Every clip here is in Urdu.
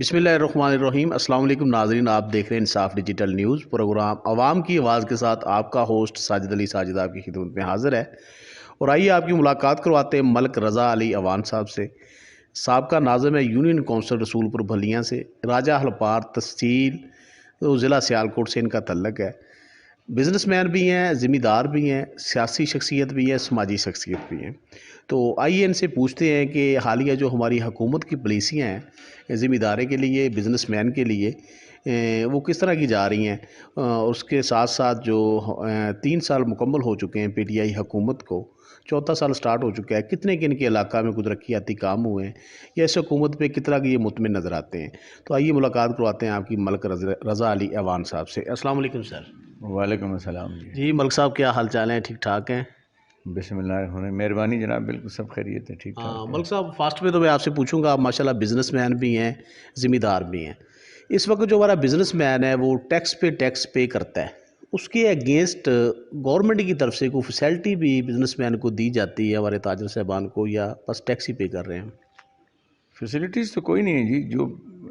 بسم اللہ الرحمن الرحیم۔ السلام علیکم ناظرین، آپ دیکھ رہے ہیں انصاف ڈیجیٹل نیوز پروگرام عوام کی آواز کے ساتھ آپ کا ہوسٹ ساجد علی ساجد آپ کی خدمت میں حاضر ہے۔ اور آئیے آپ کی ملاقات کرواتے ہیں ملک رضا علی اوان صاحب سے، سابقہ ناظم ہے یونین کونسل رسول پور بھلیاں سے، راجہ ہلپار تحصیل ضلع سیالکوٹ سے ان کا تعلق ہے۔ بزنس مین بھی ہیں، ذمہ دار بھی ہیں، سیاسی شخصیت بھی ہے، سماجی شخصیت بھی ہیں۔ تو آئیے ان سے پوچھتے ہیں کہ حالیہ جو ہماری حکومت کی پالیسیاں ہیں ذمہ دارے کے لیے، بزنس مین کے لیے، وہ کس طرح کی جا رہی ہیں۔ اس کے ساتھ ساتھ جو 3 سال مکمل ہو چکے ہیں پی ٹی آئی حکومت کو، چوتھا سال سٹارٹ ہو چکا ہے، کتنے کے ان کے علاقہ میں کوئی ترقیاتی کام ہوئے ہیں یا اس حکومت پہ کس طرح کی یہ مطمئن نظر آتے ہیں۔ تو آئیے ملاقات کرواتے ہیں آپ کی ملک رضا علی اوان صاحب سے۔ السلام علیکم سر۔ وعلیکم السلام جی ملک صاحب، کیا حال چال ہیں؟ ٹھیک ٹھاک ہیں؟ بسم اللہ الرحمن الرحیم۔ مہربانی جناب، بالکل سب خیریت ہے، ٹھیک ٹھاک ہے۔ ملک صاحب، فاسٹ میں تو میں آپ سے پوچھوں گا، آپ ماشاءاللہ بزنس مین بھی ہیں، ذمہ دار بھی ہیں۔ اس وقت جو ہمارا بزنس مین ہے وہ ٹیکس پے کرتا ہے، اس کے اگینسٹ گورنمنٹ کی طرف سے کوئی فیسلٹی بھی بزنس مین کو دی جاتی ہے ہمارے تاجر صاحبان کو، یا بس ٹیکس ہی پے کر رہے ہیں؟ فیسلٹیز تو کوئی نہیں ہے جی،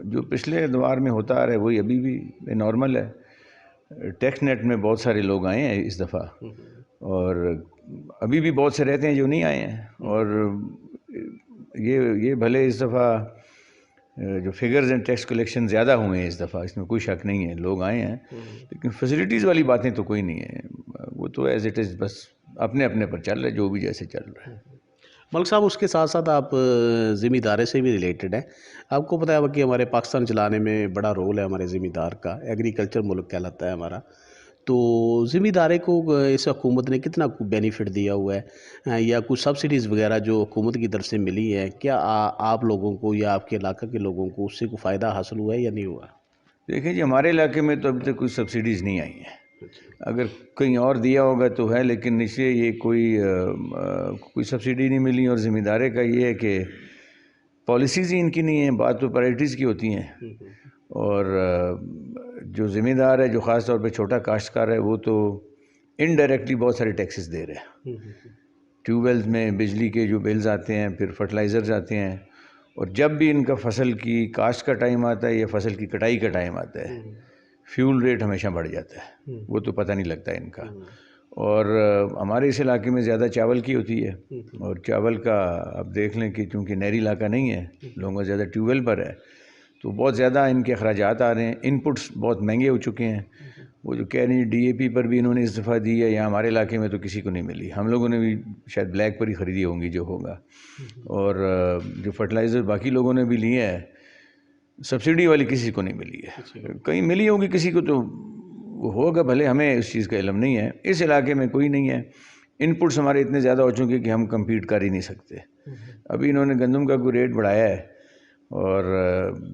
جو پچھلے ادوار میں ہوتا آ رہا ہے وہی ابھی بھی نارمل ہے۔ ٹیکس نیٹ میں بہت سارے لوگ آئے ہیں اس دفعہ، اور ابھی بھی بہت سے رہتے ہیں جو نہیں آئے ہیں، اور یہ بھلے اس دفعہ جو فگرز ہیں ٹیکس کلیکشن زیادہ ہوئے ہیں اس دفعہ، اس میں کوئی شک نہیں ہے، لوگ آئے ہیں، لیکن فیسلٹیز والی باتیں تو کوئی نہیں ہے، وہ تو ایز اٹ از بس اپنے پر چل رہا ہے، جو بھی جیسے چل رہا ہے۔ ملک صاحب، اس کے ساتھ ساتھ آپ ذمہ دارے سے بھی ریلیٹڈ ہیں۔ آپ کو پتہ ہے کہ ہمارے پاکستان چلانے میں بڑا رول ہے ہمارے ذمہ دار کا، ایگریکلچر ملک کہلاتا ہے ہمارا۔ تو ذمہ دارے کو اس حکومت نے کتنا بینیفٹ دیا ہوا ہے، یا کچھ سبسڈیز وغیرہ جو حکومت کی طرف سے ملی ہے، کیا آپ لوگوں کو یا آپ کے علاقہ کے لوگوں کو اس سے کوئی فائدہ حاصل ہوا ہے یا نہیں ہوا؟ دیکھیں جی، ہمارے علاقے میں تو ابھی تک کوئی سبسڈیز نہیں آئی ہیں، اگر کہیں اور دیا ہوگا تو ہے، لیکن نیچے یہ کوئی سبسڈی نہیں ملی۔ اور ذمہ دارے کا یہ ہے کہ پالیسیز ہی ان کی نہیں ہیں، بات تو پرائرٹیز کی ہوتی ہیں، اور جو ذمہ دار ہے، جو خاص طور پہ چھوٹا کاشتکار ہے، وہ تو انڈائریکٹلی بہت سارے ٹیکسز دے رہے ہیں۔ ٹیوب ویلز میں بجلی کے جو بلز آتے ہیں، پھر فرٹیلائزرز آتے ہیں، اور جب بھی ان کا فصل کی کاشت کا ٹائم آتا ہے یا فصل کی کٹائی کا ٹائم آتا ہے، فیول ریٹ ہمیشہ بڑھ جاتا ہے، وہ تو پتہ نہیں لگتا ان کا۔ اور ہمارے اس علاقے میں زیادہ چاول کی ہوتی ہے، اور چاول کا اب دیکھ لیں کہ چونکہ نہری علاقہ نہیں ہے، لوگوں کا زیادہ ٹیوب ویل پر ہے، تو بہت زیادہ ان کے اخراجات آ رہے ہیں، ان پٹس بہت مہنگے ہو چکے ہیں۔ وہ جو کہہ رہے ہیں ڈی اے پی پر بھی انہوں نے اس دفعہ دی ہے، یا ہمارے علاقے میں تو کسی کو نہیں ملی، ہم لوگوں نے بھی شاید بلیک پر ہی خریدی ہوں گی جو ہوگا۔ اور جو فرٹیلائزر باقی لوگوں نے بھی لیے ہے، سبسڈی والی کسی کو نہیں ملی ہے، کہیں ملی ہوگی کسی کو تو وہ ہوگا، بھلے ہمیں اس چیز کا علم نہیں ہے، اس علاقے میں کوئی نہیں ہے۔ ان پٹس ہمارے اتنے زیادہ ہو چکے کہ ہم کمپیٹ کر ہی نہیں سکتے۔ ابھی انہوں نے گندم کا کوئی ریٹ بڑھایا ہے، اور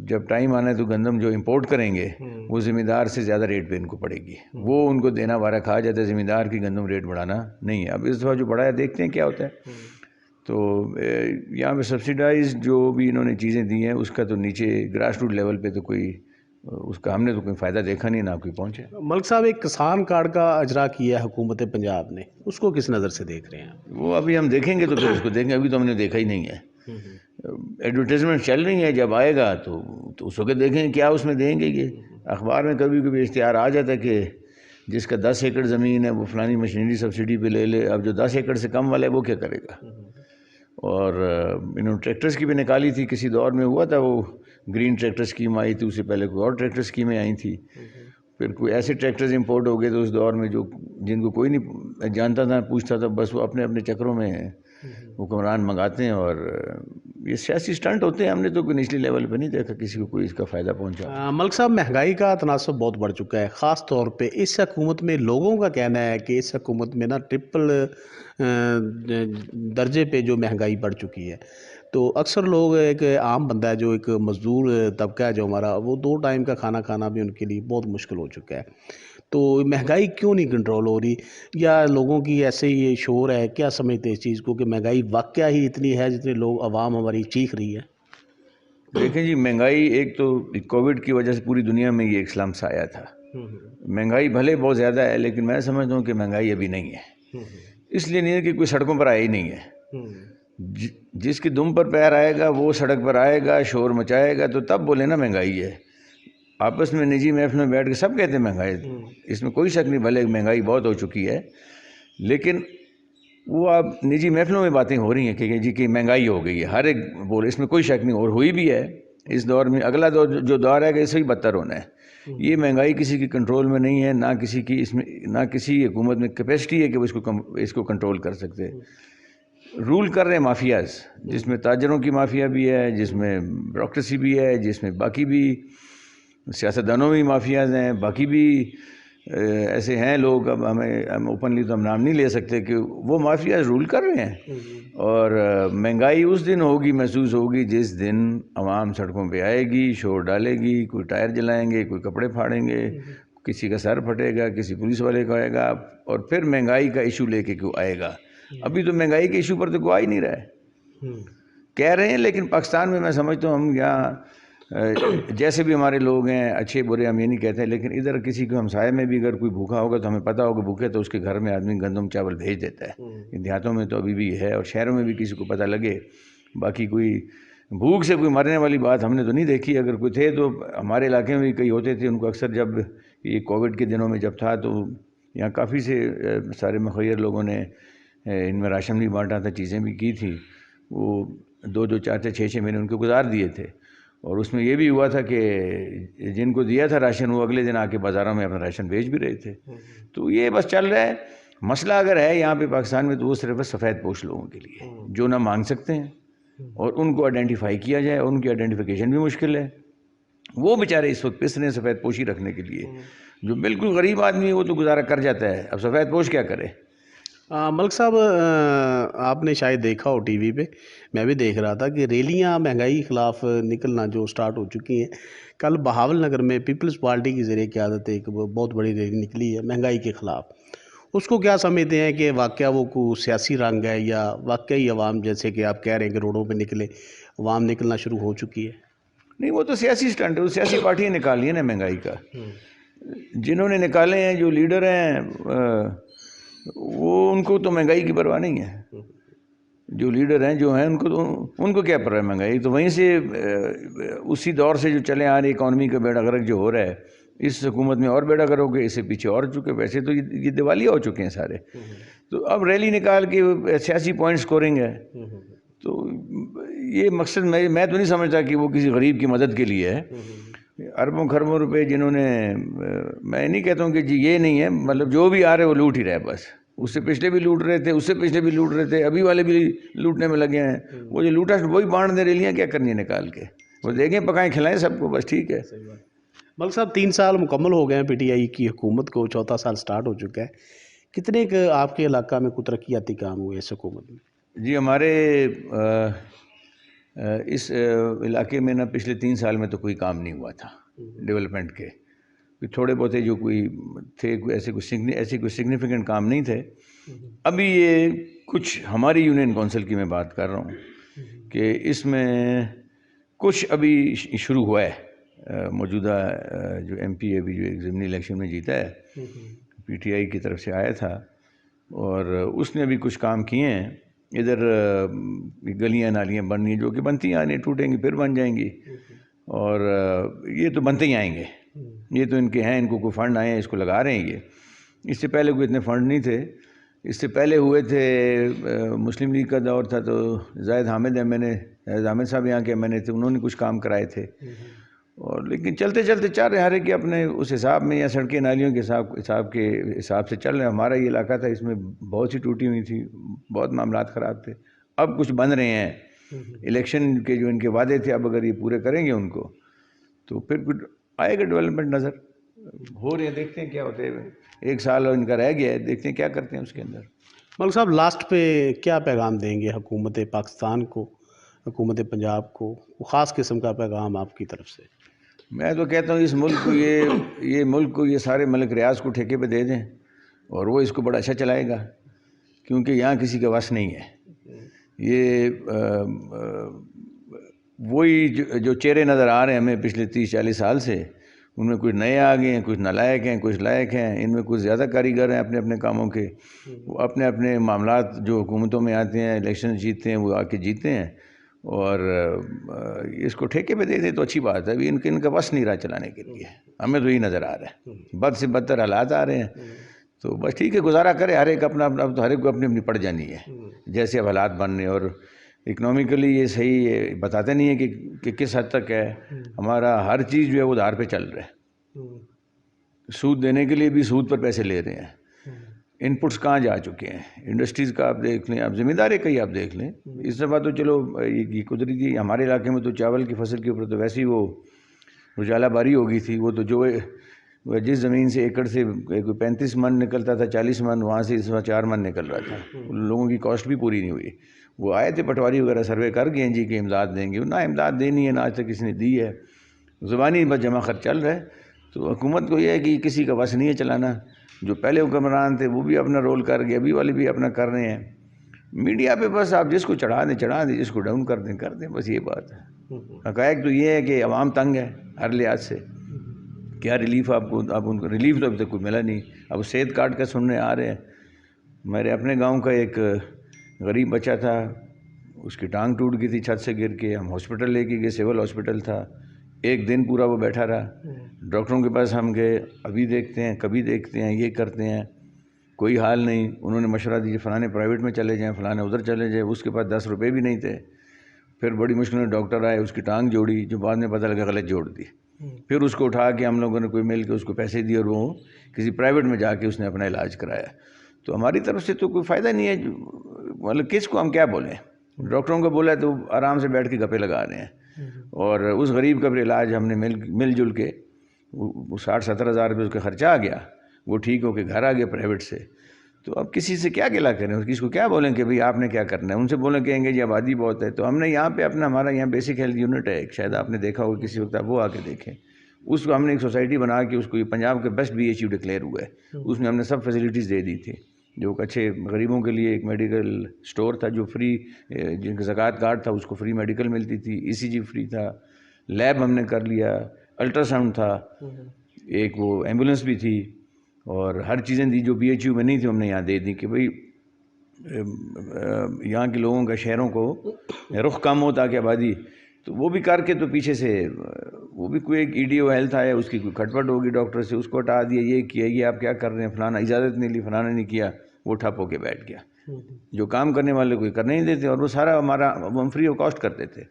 جب ٹائم آنا ہے تو گندم جو امپورٹ کریں گے وہ ذمہ دار سے زیادہ ریٹ پہ ان کو پڑے گی، وہ ان کو دینا وارہ کھا جاتا ہے، ذمہ دار کی گندم ریٹ بڑھانا نہیں ہے۔ اب اس دفعہ جو بڑھایا دیکھتے ہیں کیا ہوتا ہے۔ تو یہاں پہ سبسیڈائز جو بھی انہوں نے چیزیں دی ہیں، اس کا تو نیچے گراس روٹ لیول پہ تو کوئی اس کا ہم نے تو کوئی فائدہ دیکھا نہیں، نہ کوئی پہنچے۔ ملک صاحب، ایک کسان کارڈ کا اجرا کیا ہے حکومت پنجاب نے، اس کو کس نظر سے دیکھ رہے ہیں؟ وہ ابھی ہم دیکھیں گے تو پھر اس کو دیکھیں گے، ابھی تو ہم نے دیکھا ہی نہیں ہے۔ ایڈورٹیزمنٹ چل رہی ہے، جب آئے گا تو اس وقت دیکھیں گے کیا اس میں دیں گے۔ یہ اخبار میں کبھی کبھی اشتہار آ جاتا ہے کہ جس کا 10 ایکڑ زمین ہے وہ فلانی مشینری سبسڈی پہ لے لے، اب جو 10 ایکڑ سے کم والا ہے وہ کیا کرے گا۔ اور انہوں نے ٹریکٹرز کی بھی نکالی تھی، کسی دور میں ہوا تھا، وہ گرین ٹریکٹر اسکیم آئی تھی، اس سے پہلے کوئی اور ٹریکٹر اسکیمیں آئی تھیں، پھر کوئی ایسے ٹریکٹرز امپورٹ ہو گئے تو اس دور میں جن کو کوئی نہیں جانتا تھا پوچھتا تھا، بس وہ اپنے چکروں میں حکمران منگاتے ہیں، اور یہ سیاسی سٹنٹ ہوتے ہیں۔ ہم نے تو کوئی نچلے لیول پہ نہیں دیکھا کسی کو کوئی اس کا فائدہ پہنچا۔ ملک صاحب، مہنگائی کا تناسب بہت بڑھ چکا ہے، خاص طور پہ اس حکومت میں لوگوں کا کہنا ہے کہ اس حکومت میں نا ٹرپل درجے پہ جو مہنگائی بڑھ چکی ہے۔ تو اکثر لوگ، ایک عام بندہ ہے جو ایک مزدور طبقہ ہے جو ہمارا، وہ 2 ٹائم کا کھانا کھانا بھی ان کے لیے بہت مشکل ہو چکا ہے۔ تو مہنگائی کیوں نہیں کنٹرول ہو رہی، یا لوگوں کی ایسے ہی شور ہے؟ کیا سمجھتے ہیں اس چیز کو کہ مہنگائی واقعہ ہی اتنی ہے جتنے لوگ عوام ہماری چیخ رہی ہے؟ دیکھیں جی، مہنگائی ایک تو کووڈ کی وجہ سے پوری دنیا میں یہ ایک سلمس آیا تھا۔ مہنگائی بھلے بہت زیادہ ہے، لیکن میں سمجھتا ہوں کہ مہنگائی ابھی نہیں ہے، اس لیے نہیں ہے کہ کوئی سڑکوں پر آیا ہی نہیں ہے۔ جس کی دم پر پیر آئے گا وہ سڑک پر آئے گا، شور مچائے گا، تو تب بولے نا مہنگائی ہے۔ آپس میں نجی محفل میں بیٹھ کے سب کہتے ہیں مہنگائی، اس میں کوئی شک نہیں، بھلے مہنگائی بہت ہو چکی ہے، لیکن وہ اب نجی محفلوں میں باتیں ہو رہی ہیں کہ جی کہ مہنگائی ہو گئی ہے، ہر ایک بولے، اس میں کوئی شک نہیں، اور ہوئی بھی ہے اس دور میں۔ اگلا دور جو دور ہے کہ اس سے بھی بدتر ہونا ہے۔ یہ مہنگائی کسی کی کنٹرول میں نہیں ہے، نہ کسی کی اس میں، نہ کسی حکومت میں کیپیسٹی ہے کہ وہ اس کو کنٹرول کر سکتے۔ رول کر رہے ہیں مافیاز، جس میں تاجروں کی مافیا بھی ہے، جس میں بیوروکریسی بھی ہے، جس میں باقی بھی سیاستدانوں بھی مافیاز ہیں، باقی بھی ایسے ہیں لوگ، اب ہم اوپنلی تو ہم نام نہیں لے سکتے، کہ وہ مافیاز رول کر رہے ہیں۔ اور مہنگائی اس دن ہوگی، محسوس ہوگی، جس دن عوام سڑکوں پہ آئے گی، شور ڈالے گی، کوئی ٹائر جلائیں گے، کوئی کپڑے پھاڑیں گے، کسی کا سر پھٹے گا، کسی پولیس والے کا آئے گا، اور پھر مہنگائی کا ایشو لے کے کوئی آئے گا۔ ابھی تو مہنگائی کے ایشو پر تو کوئی آ ہی نہیں رہا ہے، کہہ رہے ہیں، لیکن پاکستان میں سمجھتا ہوں ہم یہاں جیسے بھی ہمارے لوگ ہیں، اچھے برے ہم یہ نہیں کہتے، لیکن ادھر کسی کو ہمسائے میں بھی اگر کوئی بھوکا ہوگا تو ہمیں پتہ ہوگا بھوکے، تو اس کے گھر میں آدمی گندم چاول بھیج دیتا ہے۔ دیہاتوں میں تو ابھی بھی ہے، اور شہروں میں بھی کسی کو پتہ لگے، باقی کوئی بھوک سے کوئی مرنے والی بات ہم نے تو نہیں دیکھی۔ اگر کوئی تھے تو ہمارے علاقے میں بھی کئی ہوتے تھے، ان کو اکثر جب یہ کووڈ کے دنوں میں جب تھا تو یہاں کافی سے سارے مخیر لوگوں نے ان میں راشن بھی بانٹا تھا، چیزیں بھی کی تھی، وہ 2 4 6 مہینے ان کو گزار دیے تھے۔ اور اس میں یہ بھی ہوا تھا کہ جن کو دیا تھا راشن وہ اگلے دن آ کے بازاروں میں اپنا راشن بیچ بھی رہے تھے۔ تو یہ بس چل رہا ہے۔ مسئلہ اگر ہے یہاں پہ پاکستان میں تو وہ صرف سفید پوش لوگوں کے لیے جو نہ مانگ سکتے ہیں، اور ان کو آئیڈینٹیفائی کیا جائے، ان کی آئیڈینٹیفیکیشن بھی مشکل ہے۔ وہ بیچارے اس وقت پس رہے ہیں سفید پوشی رکھنے کے لیے۔ جو بالکل غریب آدمی ہے وہ تو گزارا کر جاتا ہے، اب سفید پوش کیا کرے؟ ملک صاحب، آپ نے شاید دیکھا ہو ٹی وی پہ، میں بھی دیکھ رہا تھا کہ ریلیاں مہنگائی کے خلاف نکلنا جو سٹارٹ ہو چکی ہیں۔ کل بہاول نگر میں پیپلز پارٹی کی زیر قیادت ایک بہت بڑی ریلی نکلی ہے مہنگائی کے خلاف۔ اس کو کیا سمجھتے ہیں کہ واقعہ وہ کوئی سیاسی رنگ ہے، یا واقعی عوام جیسے کہ آپ کہہ رہے ہیں کہ روڈوں پہ نکلے، عوام نکلنا شروع ہو چکی ہے؟ نہیں، وہ تو سیاسی سٹنٹ ہے، وہ سیاسی پارٹیاں نکالی ہیں نا مہنگائی کا۔ جنہوں نے نکالے ہیں، جو لیڈر ہیں، وہ ان کو تو مہنگائی کی پرواہ نہیں ہے۔ جو لیڈر ہیں، جو ہیں، ان کو کیا پرواہ ہے مہنگائی؟ تو وہیں سے اسی دور سے جو چلے آ رہی اکانومی کا بیڑا غرق جو ہو رہا ہے، اس حکومت میں اور بیڑا غرق ہو گیا، اس سے پیچھے اور چکے، ویسے تو یہ دیوالیہ ہو چکے ہیں سارے۔ تو اب ریلی نکال کے سیاسی پوائنٹ سکورنگ ہے، تو یہ مقصد میں تو نہیں سمجھتا کہ وہ کسی غریب کی مدد کے لیے ہے۔ اربوں خربوں روپے جنہوں نے، میں نہیں کہتا ہوں کہ جی یہ نہیں ہے، مطلب جو بھی آ رہے وہ لوٹ ہی رہے، بس اس سے پچھلے بھی لوٹ رہے تھے، اس سے پچھلے بھی لوٹ رہے تھے، ابھی والے بھی لوٹنے میں لگے ہیں۔ وہ جو لوٹا وہی بانٹ دے ریلیاں کیا کرنی ہے نکال کے، وہ دیکھیں پکائیں کھلائیں سب کو، بس ٹھیک ہے۔ ملک صاحب، 3 سال مکمل ہو گئے ہیں پی ٹی آئی کی حکومت کو، 4تھا سال سٹارٹ ہو چکا ہے۔ کتنے آپ کے علاقہ میں کوئی ترقیاتی کام ہوئے اس حکومت میں؟ جی، ہمارے اس علاقے میں نا پچھلے 3 سال میں تو کوئی کام نہیں ہوا تھا ڈیولپمنٹ کے، تھوڑے بہت جو کوئی تھے، ایسے کوئی سگنیفیکنٹ کام نہیں تھے۔ ابھی یہ کچھ ہماری یونین کونسل کی میں بات کر رہا ہوں کہ اس میں کچھ ابھی شروع ہوا ہے۔ موجودہ جو ایم پی ابھی جو ایک ضمنی الیکشن میں جیتا ہے، پی ٹی آئی کی طرف سے آیا تھا، اور اس نے ابھی کچھ کام کیے ہیں۔ ادھر گلیاں نالیاں بن رہی ہیں جو کہ بنتی ہیں، ٹوٹیں گی پھر بن جائیں گی، اور یہ تو بنتے ہی آئیں گے، یہ تو ان کے ہیں، ان کو کوئی فنڈ آئے ہیں، اس کو لگا رہے ہیں۔ یہ اس سے پہلے کوئی اتنے فنڈ نہیں تھے، اس سے پہلے ہوئے تھے، مسلم لیگ کا دور تھا تو زاہد حامد صاحب یہاں کے ایم این اے تھے، انہوں نے کچھ کام کرائے تھے، اور لیکن چلتے چلتے چل رہے ہر ایک اپنے اس حساب میں، یا سڑکیں نالیوں کے حساب سے چل رہے ہیں۔ ہمارا یہ علاقہ تھا، اس میں بہت سی ٹوٹی ہوئی تھی، بہت معاملات خراب تھے، اب کچھ بن رہے ہیں۔ الیکشن کے جو ان کے وعدے تھے، اب اگر یہ پورے کریں گے ان کو تو پھر کچھ آئے گا ڈیولپمنٹ نظر ہو رہے ہیں، دیکھتے ہیں کیا ہوتے ہیں۔ 1 سال ان کا رہ گیا ہے، دیکھتے ہیں کیا کرتے ہیں اس کے اندر۔ ملک صاحب، لاسٹ پہ کیا پیغام دیں گے حکومت پاکستان کو، حکومت پنجاب کو؟ خاص قسم کا پیغام آپ کی طرف سے؟ میں تو کہتا ہوں اس ملک کو، یہ ملک کو، یہ سارے ملک ریاض کو ٹھیکے پہ دے دیں، اور وہ اس کو بڑا اچھا چلائے گا، کیونکہ یہاں کسی کا وس نہیں ہے۔ یہ وہی جو چہرے نظر آ رہے ہیں ہمیں پچھلے 30 40 سال سے، ان میں کچھ نئے آ گئے ہیں، کچھ نالائق ہیں، کچھ لائق ہیں، ان میں کچھ زیادہ کاریگر ہیں اپنے اپنے کاموں کے، وہ اپنے اپنے معاملات جو حکومتوں میں آتے ہیں، الیکشن جیتتے ہیں، وہ آ کے جیتے ہیں، اور اس کو ٹھیکے پہ دے دیں تو اچھی بات ہے. ابھی ان کا بس نہیں رہا چلانے کے لیے، ہمیں تو یہی نظر آ رہا ہے، بد سے بدتر حالات آ رہے ہیں. تو بس ٹھیک ہے، گزارا کرے، ہر ایک اپنا اپنا، اب تو ہر ایک کو اپنی اپنی پڑ جانی ہے جیسے اب حالات بن رہے ہیں. اور اکنامکلی یہ صحیح بتاتے نہیں ہے کہ کس حد تک ہے. ہمارا ہر چیز جو ہے وہ ادھار پہ چل رہا ہے، سود دینے کے لیے بھی سود پر پیسے لے رہے ہیں. ان پٹس کہاں جا چکے ہیں؟ انڈسٹریز کا آپ دیکھ لیں، آپ ذمہ داری کا ہی آپ دیکھ لیں. اس دفعہ تو چلو یہ قدرتی، ہمارے علاقے میں تو چاول کی فصل کے اوپر تو ویسے ہی وہ رجالہ باری ہو گئی تھی. وہ تو جو جس زمین سے ایکڑ سے 35 من نکلتا تھا، 40 من، وہاں سے اس وقت 4 من نکل رہا تھا. لوگوں کی کاسٹ بھی پوری نہیں ہوئی. وہ آئے تھے پٹواری وغیرہ سروے کر گئے جی کہ امداد دیں گے، نہ امداد دینی ہے، نہ آج تک کسی نے دی ہے، زبانی بس جمع خرچ چل رہا ہے. تو حکومت کو یہ ہے کہ کسی کا بس نہیں ہے چلانا. جو پہلے حکمران تھے وہ بھی اپنا رول کر گئے، ابھی والے بھی اپنا کر رہے ہیں. میڈیا پہ بس آپ جس کو چڑھا دیں، جس کو ڈاؤن کر دیں، بس یہ بات ہے. حقائق تو یہ ہے کہ عوام تنگ ہے ہر لحاظ سے. کیا ریلیف آپ ان کو ریلیف تو ابھی تک کوئی ملا نہیں. اب صحت کارڈ کا سننے آ رہے ہیں. میرے اپنے گاؤں کا ایک غریب بچہ تھا، اس کی ٹانگ ٹوٹ گئی تھی چھت سے گر کے، ہم ہاسپٹل لے کے گئے، سول ہاسپٹل تھا. ایک دن پورا وہ بیٹھا رہا. ڈاکٹروں کے پاس ہم گئے، ابھی دیکھتے ہیں، کبھی دیکھتے ہیں، یہ کرتے ہیں، کوئی حال نہیں. انہوں نے مشورہ دیا فلانے پرائیویٹ میں چلے جائیں، فلانے ادھر چلے جائیں. اس کے پاس 10 روپے بھی نہیں تھے. پھر بڑی مشکل میں ڈاکٹر آئے، اس کی ٹانگ جوڑی، جو بعد میں پتہ لگا غلط جوڑ دی. پھر اس کو اٹھا کے ہم لوگوں نے کوئی مل کے اس کو پیسے دیے، اور وہ کسی پرائیویٹ میں جا کے اس نے اپنا علاج کرایا. تو ہماری طرف سے تو کوئی فائدہ نہیں ہے. مطلب کس کو ہم کیا بولیں؟ ڈاکٹروں کو بولا تو آرام سے بیٹھ کے گپے لگا رہے ہیں. اور اس غریب کا بھی علاج ہم نے مل جل کے، وہ 60-70 ہزار روپے اس کا خرچہ آ گیا، وہ ٹھیک ہو کے گھر آ گیا پرائیویٹ سے. تو اب کسی سے کیا گلا کریں، کسی کو کیا بولیں کہ بھئی آپ نے کیا کرنا ہے؟ ان سے بولیں کہیں گے جی آبادی بہت ہے. تو ہم نے یہاں پہ ہمارا یہاں بیسک ہیلتھ یونٹ ہے، شاید آپ نے دیکھا ہوگا کسی وقت، آپ وہ آ کے دیکھیں. اس کو ہم نے ایک سوسائٹی بنا کے، اس کو یہ پنجاب کے بیسٹ BHU ڈکلیئر ہوا ہے. اس میں ہم نے سب فیسلٹیز دے دی تھی، جو اچھے غریبوں کے لیے. ایک میڈیکل سٹور تھا جو فری، جن کا زکوٰۃ کارڈ تھا اس کو فری میڈیکل ملتی تھی. ECG فری تھا، لیب ہم نے کر لیا، الٹرا ساؤنڈ تھا، ایک وہ ایمبولینس بھی تھی، اور ہر چیزیں دی جو BHU میں نہیں تھی ہم نے یہاں دے دی کہ بھئی یہاں کے لوگوں کا، شہروں کو رخ کم ہو تاکہ آبادی. تو وہ بھی کر کے تو پیچھے سے وہ بھی کوئی ایک EDO ہیلتھ آیا، اس کی کوئی کھٹپٹ ہوگی ڈاکٹر سے، اس کو ہٹا دیا، یہ کیا، یہ آپ کیا کر رہے ہیں، فلانا اجازت نہیں لی، فلانا نہیں کیا، وہ ٹھپ ہو کے بیٹھ گیا. جو کام کرنے والے کوئی کرنے نہیں دیتے، اور وہ سارا ہم فری آف کاسٹ کرتے تھے.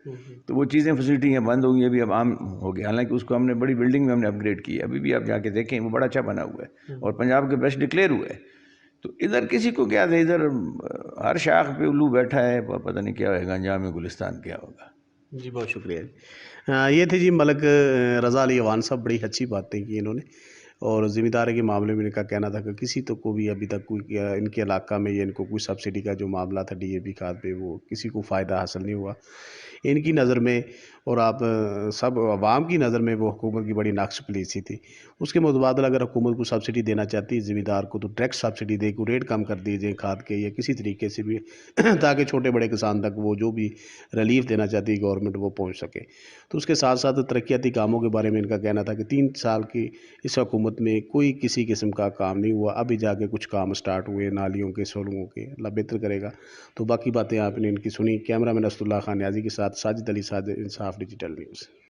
تو وہ چیزیں فیسلٹیاں بند ہو گئی، ابھی اب عام ہو گیا. حالانکہ اس کو ہم نے بڑی بلڈنگ میں ہم نے اپ گریڈ کی ہے، ابھی بھی آپ جا کے دیکھیں وہ بڑا اچھا بنا ہوا ہے، اور پنجاب کے بیسٹ ڈکلیئر ہوا ہے. تو ادھر کسی کو کیا تھا، ادھر ہر شاخ پہ الو بیٹھا ہے، پتہ نہیں کیا ہوگا، انجام میں گلستان کیا ہوگا. جی بہت شکریہ. یہ تھے جی ملک رضا علی عوان صاحب. بڑی اچھی باتیں کی انہوں نے، اور ذمہ داری کے معاملے میں ان کا کہنا تھا کہ کسی تو کو بھی ابھی تک کوئی ان کے علاقہ میں یا ان کو کوئی سبسڈی کا جو معاملہ تھا DAP کھاد پہ، وہ کسی کو فائدہ حاصل نہیں ہوا ان کی نظر میں. اور آپ سب عوام کی نظر میں وہ حکومت کی بڑی ناقص پالیسی تھی. اس کے متبادل اگر حکومت کو سبسڈی دینا چاہتی ہے ذمہ دار کو، تو ڈائریکٹ سبسڈی دے کو ریٹ کم کر دیجیے کھاد کے، یا کسی طریقے سے بھی تاکہ چھوٹے بڑے کسان تک وہ جو بھی ریلیف دینا چاہتی ہے گورنمنٹ وہ پہنچ سکے. تو اس کے ساتھ ساتھ ترقیاتی کاموں کے بارے میں ان کا کہنا تھا کہ 3 سال کی اس حکومت میں کوئی کسی قسم کا کام نہیں ہوا. ابھی جا کے کچھ کام سٹارٹ ہوئے، نالیوں کے، سڑکوں کے. اللہ بہتر کرے گا. تو باقی باتیں آپ نے ان کی سنی. کیمرہ مین اسد اللہ خان نیازی کے ساتھ ساجد علی، انصاف ڈیجیٹل نیوز.